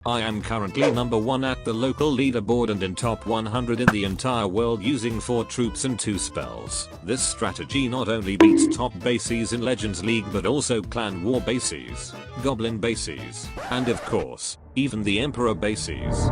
I am currently number 1 at the local leaderboard and in top 100 in the entire world using 4 troops and 2 spells. This strategy not only beats top bases in Legends League but also clan war bases, goblin bases, and of course, even the emperor bases.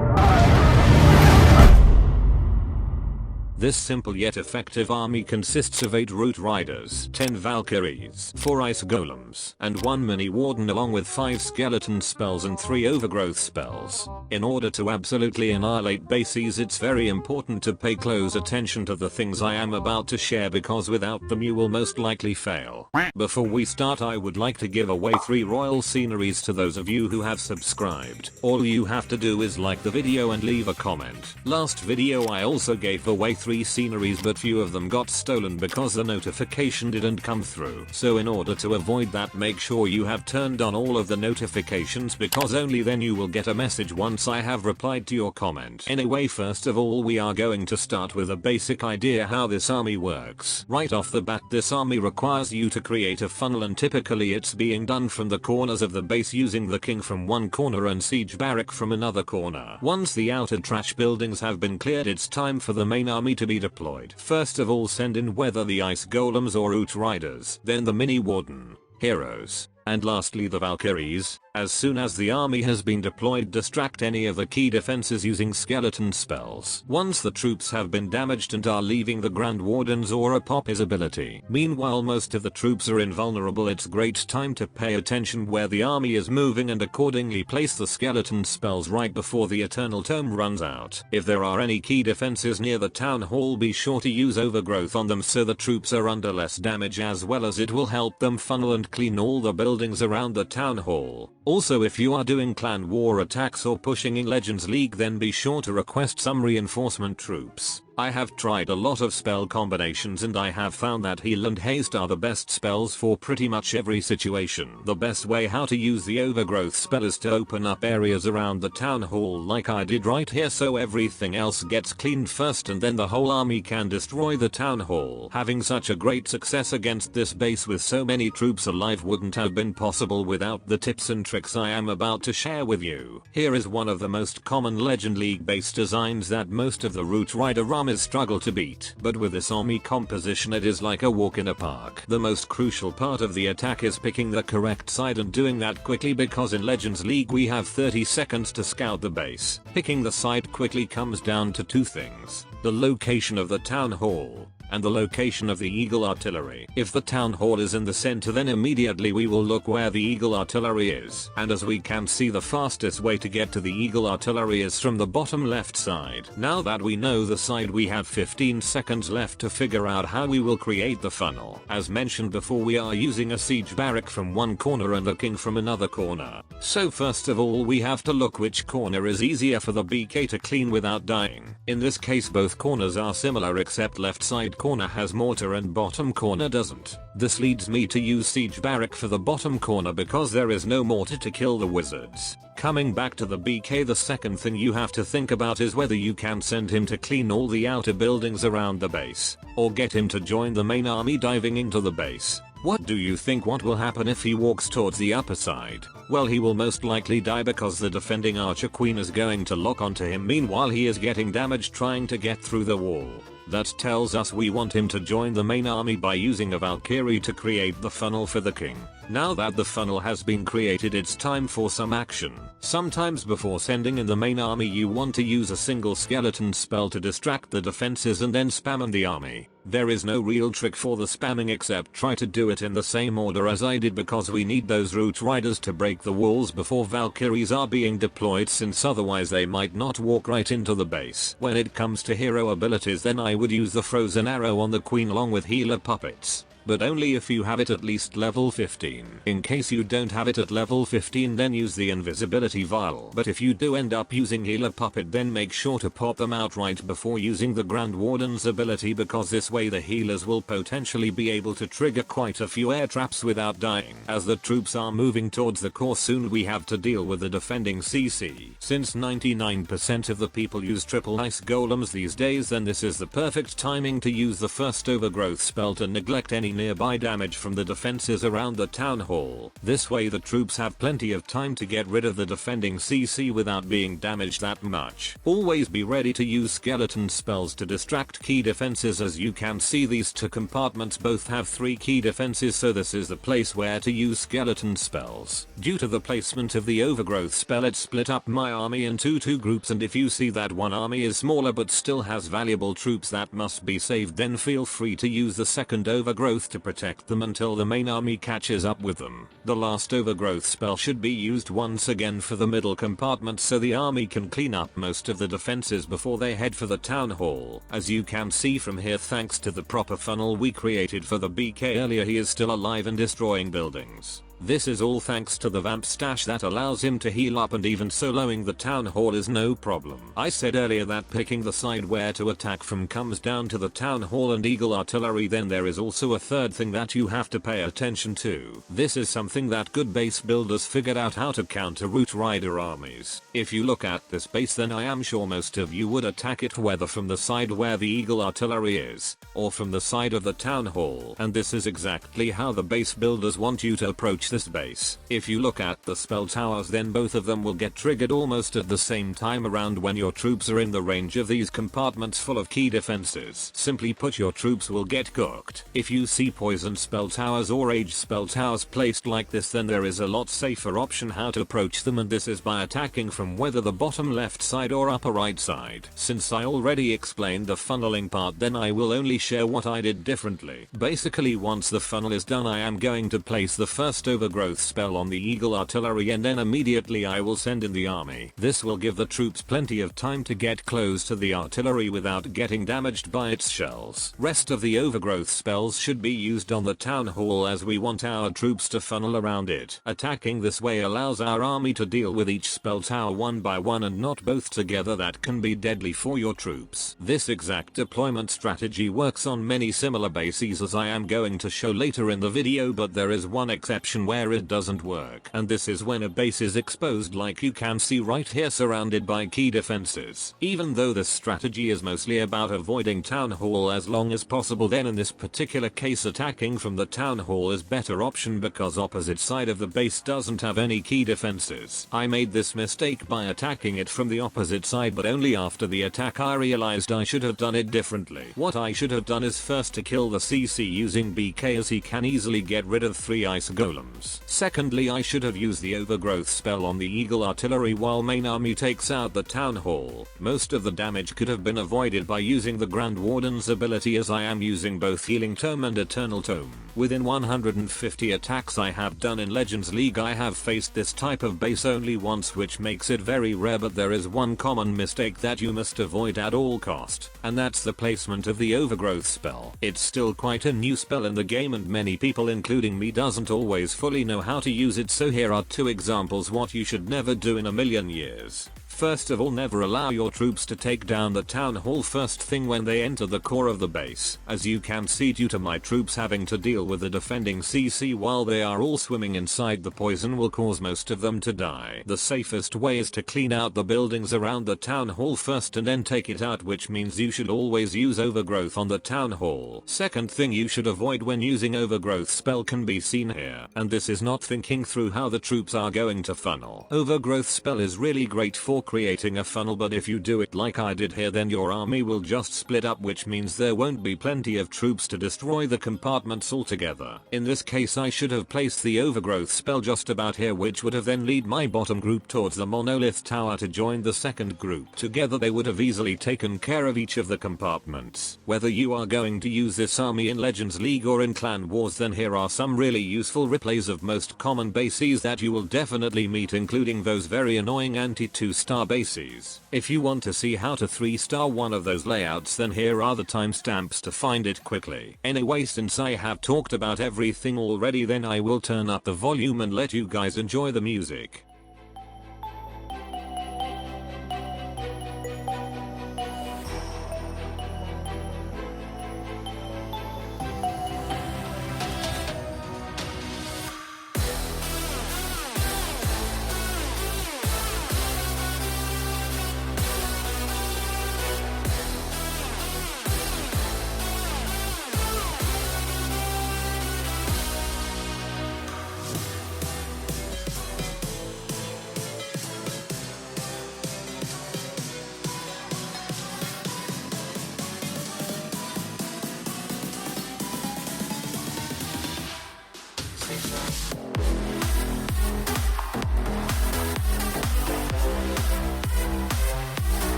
This simple yet effective army consists of 8 root riders, 10 Valkyries, 4 ice golems, and 1 mini warden along with 5 skeleton spells and 3 overgrowth spells. In order to absolutely annihilate bases, it's very important to pay close attention to the things I am about to share because without them you will most likely fail. Before we start, I would like to give away 3 royal sceneries to those of you who have subscribed. All you have to do is like the video and leave a comment. Last video I also gave away 3 sceneries but few of them got stolen because the notification didn't come through. So in order to avoid that, make sure you have turned on all of the notifications because only then you will get a message once I have replied to your comment. Anyway, first of all we are going to start with a basic idea how this army works. Right off the bat, this army requires you to create a funnel and typically it's being done from the corners of the base using the king from one corner and siege barrack from another corner. Once the outer trash buildings have been cleared, it's time for the main army to be deployed. First of all, send in whether the ice golems or root riders, then the mini warden, heroes, and lastly the Valkyries. As soon as the army has been deployed, distract any of the key defenses using skeleton spells. Once the troops have been damaged and are leaving the Grand Warden's aura pop his ability. Meanwhile most of the troops are invulnerable. It's great time to pay attention where the army is moving and accordingly place the skeleton spells right before the Eternal Tome runs out. If there are any key defenses near the town hall, be sure to use overgrowth on them so the troops are under less damage, as well as it will help them funnel and clean all the buildings around the town hall. Also, if you are doing clan war attacks or pushing in Legends League, then be sure to request some reinforcement troops. I have tried a lot of spell combinations and I have found that heal and haste are the best spells for pretty much every situation. The best way how to use the overgrowth spell is to open up areas around the town hall like I did right here, so everything else gets cleaned first and then the whole army can destroy the town hall. Having such a great success against this base with so many troops alive wouldn't have been possible without the tips and tricks I am about to share with you. Here is one of the most common Legend League base designs that most of the root rider armies struggle to beat, but with this army composition it is like a walk in a park. The most crucial part of the attack is picking the correct side and doing that quickly because in Legends League we have 30 seconds to scout the base. Picking the side quickly comes down to 2 things: the location of the town hall and the location of the Eagle Artillery. If the town hall is in the center, then immediately we will look where the Eagle Artillery is. And as we can see, the fastest way to get to the Eagle Artillery is from the bottom left side. Now that we know the side, we have 15 seconds left to figure out how we will create the funnel. As mentioned before, we are using a siege barrack from one corner and a king from another corner. So first of all we have to look which corner is easier for the BK to clean without dying. In this case both corners are similar except left side corner has mortar and bottom corner doesn't. This leads me to use siege barrack for the bottom corner because there is no mortar to kill the wizards. Coming back to the BK, the second thing you have to think about is whether you can send him to clean all the outer buildings around the base, or get him to join the main army diving into the base. What do you think what will happen if he walks towards the upper side? Well, he will most likely die because the defending archer queen is going to lock onto him. Meanwhile he is getting damaged trying to get through the wall. That tells us we want him to join the main army by using a Valkyrie to create the funnel for the king. Now that the funnel has been created, it's time for some action. Sometimes before sending in the main army you want to use a single skeleton spell to distract the defenses and then spam in the army. There is no real trick for the spamming except try to do it in the same order as I did because we need those root riders to break the walls before Valkyries are being deployed, since otherwise they might not walk right into the base. When it comes to hero abilities, then I would use the frozen arrow on the queen along with healer puppets. But only if you have it at least level 15. In case you don't have it at level 15, then use the invisibility vial. But if you do end up using healer puppet, then make sure to pop them out right before using the Grand Warden's ability, because this way the healers will potentially be able to trigger quite a few air traps without dying. As the troops are moving towards the core, soon we have to deal with the defending CC. Since 99% of the people use triple ice golems these days, then this is the perfect timing to use the first overgrowth spell to neglect any nearby damage from the defenses around the town hall. This way the troops have plenty of time to get rid of the defending CC without being damaged that much. Always be ready to use skeleton spells to distract key defenses. As you can see, these two compartments both have 3 key defenses, so this is the place where to use skeleton spells. Due to the placement of the overgrowth spell, it split up my army into 2 groups, and if you see that one army is smaller but still has valuable troops that must be saved, then feel free to use the second overgrowth to protect them until the main army catches up with them. The last overgrowth spell should be used once again for the middle compartment so the army can clean up most of the defenses before they head for the town hall. As you can see from here, thanks to the proper funnel we created for the BK earlier, he is still alive and destroying buildings. This is all thanks to the vamp stash that allows him to heal up, and even soloing the town hall is no problem. I said earlier that picking the side where to attack from comes down to the town hall and eagle artillery. Then there is also a third thing that you have to pay attention to. This is something that good base builders figured out how to counter root rider armies. If you look at this base, then I am sure most of you would attack it whether from the side where the eagle artillery is or from the side of the town hall, and this is exactly how the base builders want you to approach this base. If you look at the spell towers, then both of them will get triggered almost at the same time around when your troops are in the range of these compartments full of key defenses. Simply put, your troops will get cooked. If you see poison spell towers or rage spell towers placed like this, then there is a lot safer option how to approach them, and this is by attacking from whether the bottom left side or upper right side. Since I already explained the funneling part, then I will only share what I did differently. Basically, once the funnel is done, I am going to place the first overgrowth spell on the eagle artillery, and then immediately I will send in the army. This will give the troops plenty of time to get close to the artillery without getting damaged by its shells. Rest of the overgrowth spells should be used on the town hall, as we want our troops to funnel around it. Attacking this way allows our army to deal with each spell tower one by one and not both together. That can be deadly for your troops. This exact deployment strategy works on many similar bases, as I am going to show later in the video, but there is one exception where it doesn't work, and this is when a base is exposed like you can see right here, surrounded by key defenses. Even though this strategy is mostly about avoiding town hall as long as possible, then in this particular case attacking from the town hall is better option because opposite side of the base doesn't have any key defenses. I made this mistake by attacking it from the opposite side, but only after the attack I realized I should have done it differently. What I should have done is first to kill the CC using BK, as he can easily get rid of 3 ice golems. Secondly, I should have used the overgrowth spell on the eagle artillery while main army takes out the town hall. Most of the damage could have been avoided by using the Grand Warden's ability, as I am using both Healing Tome and Eternal Tome. Within 150 attacks I have done in Legends League, I have faced this type of base only once, which makes it very rare, but there is one common mistake that you must avoid at all cost, and that's the placement of the overgrowth spell. It's still quite a new spell in the game, and many people including me doesn't always fully know how to use it, so here are 2 examples what you should never do in a million years. First of all, never allow your troops to take down the town hall first thing when they enter the core of the base. As you can see, due to my troops having to deal with the defending CC while they are all swimming inside, the poison will cause most of them to die. The safest way is to clean out the buildings around the town hall first and then take it out, which means you should always use overgrowth on the town hall. Second thing you should avoid when using overgrowth spell can be seen here, and this is not thinking through how the troops are going to funnel. Overgrowth spell is really great for creating a funnel, but if you do it like I did here, then your army will just split up, which means there won't be plenty of troops to destroy the compartments altogether. In this case I should have placed the overgrowth spell just about here, which would have then lead my bottom group towards the monolith tower to join the second group. Together they would have easily taken care of each of the compartments. Whether you are going to use this army in Legends League or in Clan Wars, then here are some really useful replays of most common bases that you will definitely meet, including those very annoying anti 2-star bases. If you want to see how to 3-star one of those layouts, then here are the timestamps to find it quickly. Anyway, since I have talked about everything already, then I will turn up the volume and let you guys enjoy the music.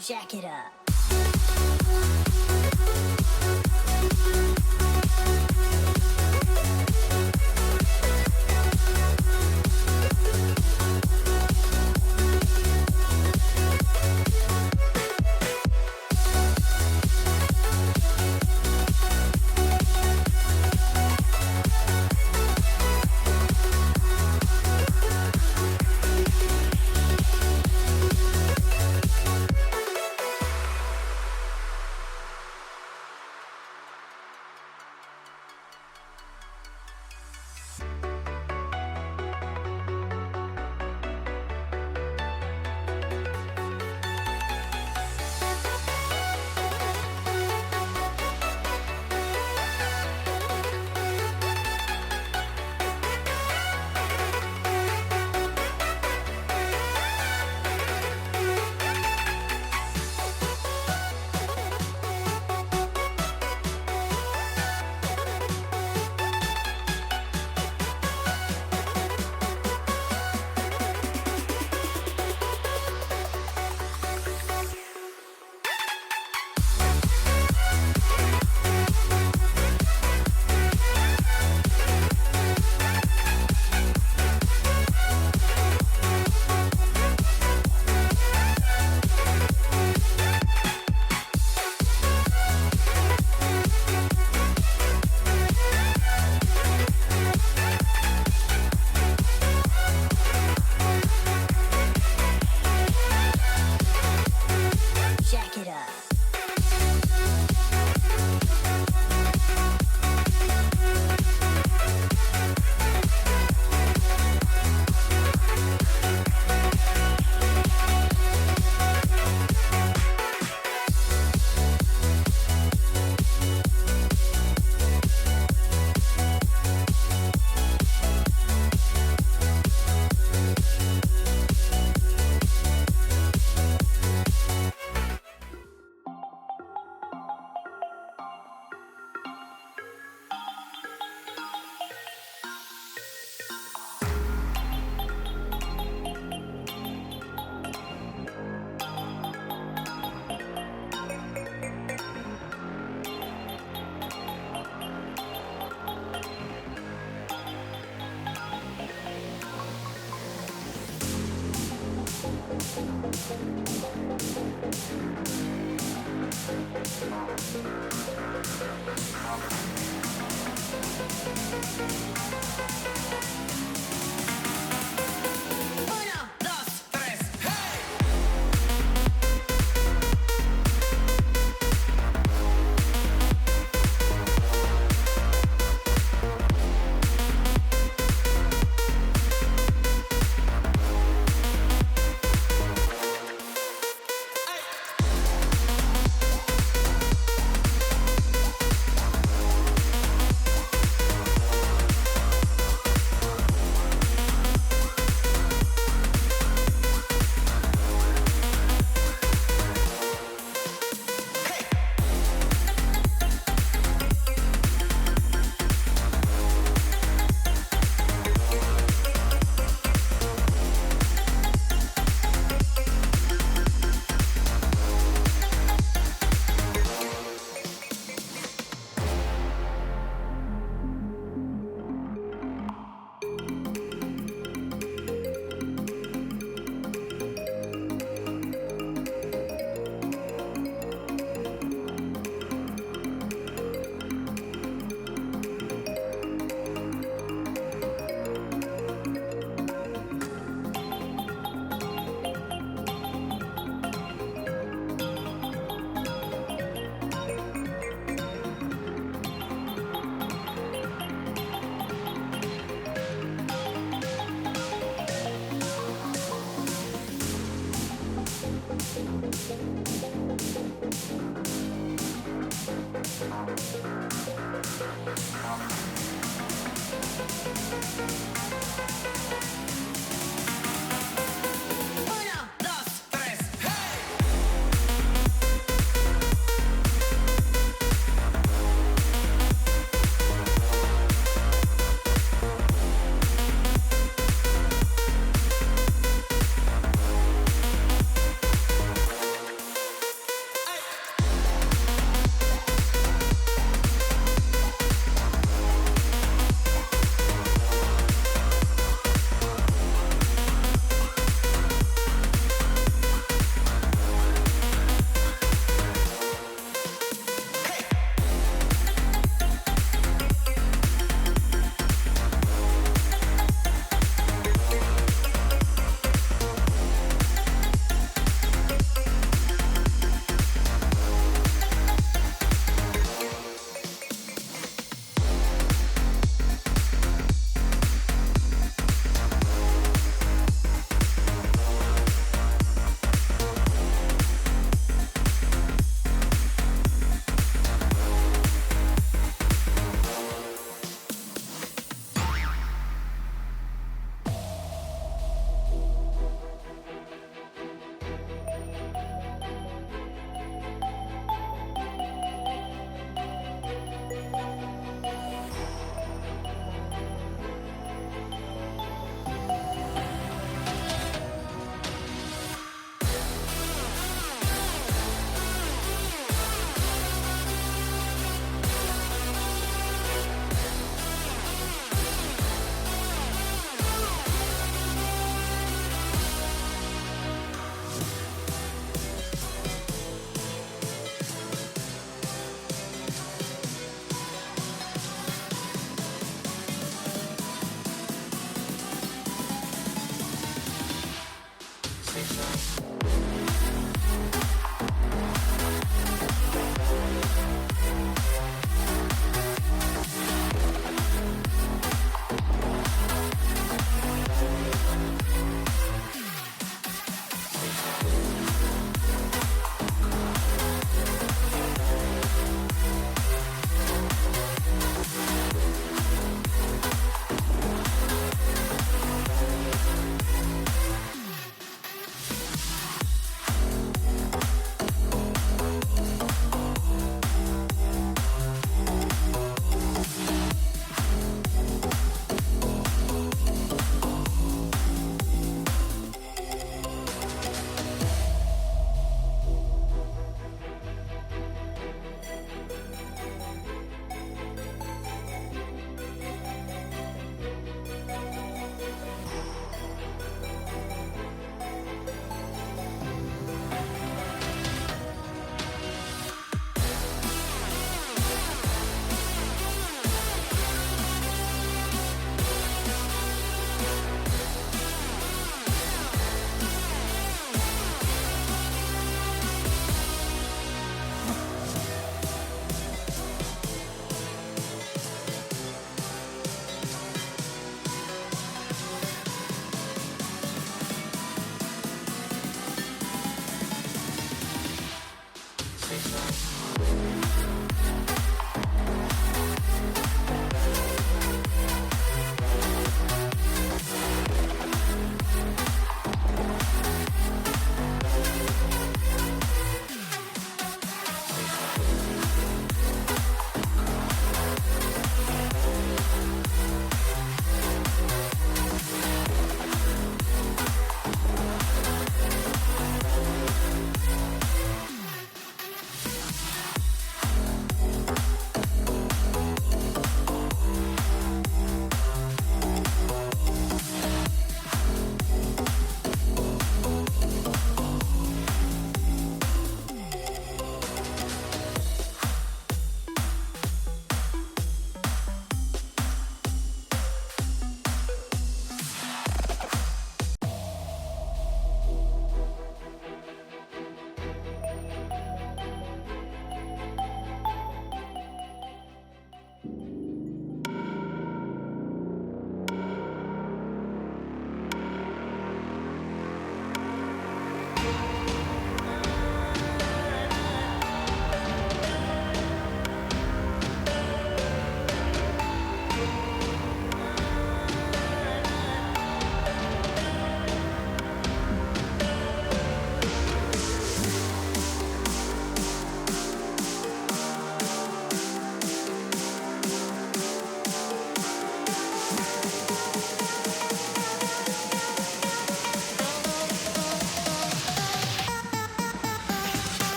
Jack it up.